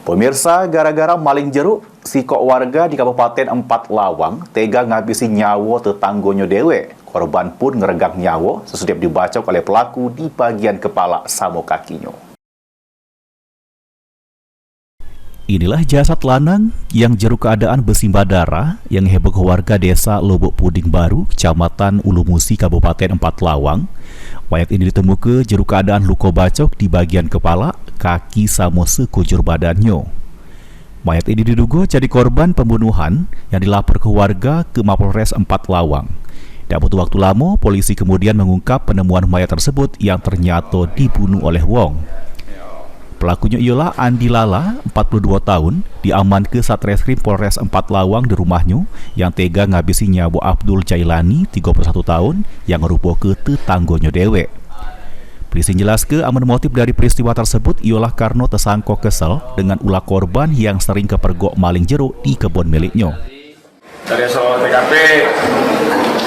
Pemirsa, gara-gara maling jeruk, sikok warga di Kabupaten Empat Lawang tega ngabisi nyawa tetanggonya dewe. Korban pun ngeregang nyawa sesudah dibacok oleh pelaku di bagian kepala sama kakinya. Inilah jasad lanang yang jeruk keadaan bersimbah darah yang heboh ke warga desa Lubuk Puding Baru, Kecamatan Ulu Musi, Kabupaten Empat Lawang. Mayat ini ditemukan jeruk keadaan luka bacok di bagian kepala, kaki sama sekujur badannya. Mayat ini diduga jadi korban pembunuhan yang dilapor ke warga ke Mapolres Empat Lawang. Tak butuh waktu lama, polisi kemudian mengungkap penemuan mayat tersebut yang ternyata dibunuh oleh wong. Pelakunya ialah Andi Lala, 42 tahun, diamankan Satreskrim Polres Empat Lawang di rumahnya yang tega ngabisi nyawa Abdul Jailani, 31 tahun, yang merupakan tetanggonya dewek. Polisi jelaskan aman motif dari peristiwa tersebut ialah karena tersangka kesal dengan ulah korban yang sering kepergok maling jeruk di kebun miliknya. Dari soal TKP,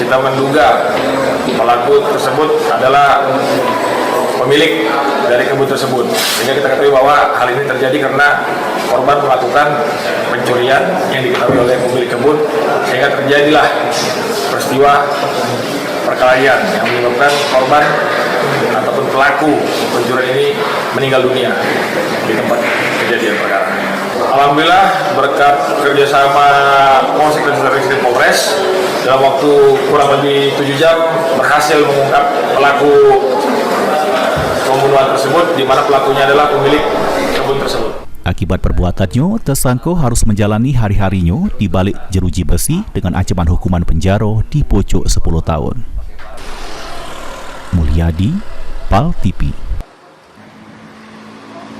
kita menduga pelaku tersebut adalah pemilik dari kebun tersebut. Sehingga kita ketahui bahwa hal ini terjadi karena korban melakukan pencurian yang diketahui oleh pemilik kebun, sehingga terjadilah peristiwa perkelahian yang menyebabkan korban ataupun pelaku pencurian ini meninggal dunia di tempat kejadian perkara. Alhamdulillah berkat kerjasama Polsek dan Satreskrim Polres dalam waktu kurang lebih 7 jam berhasil mengungkap pelaku pembunuhan tersebut, di mana pelakunya adalah pemilik kebun tersebut. Akibat perbuatannya, tersangka harus menjalani hari-harinya di balik jeruji besi dengan ancaman hukuman penjara di pojok 10 tahun. Mulyadi, PAL TV.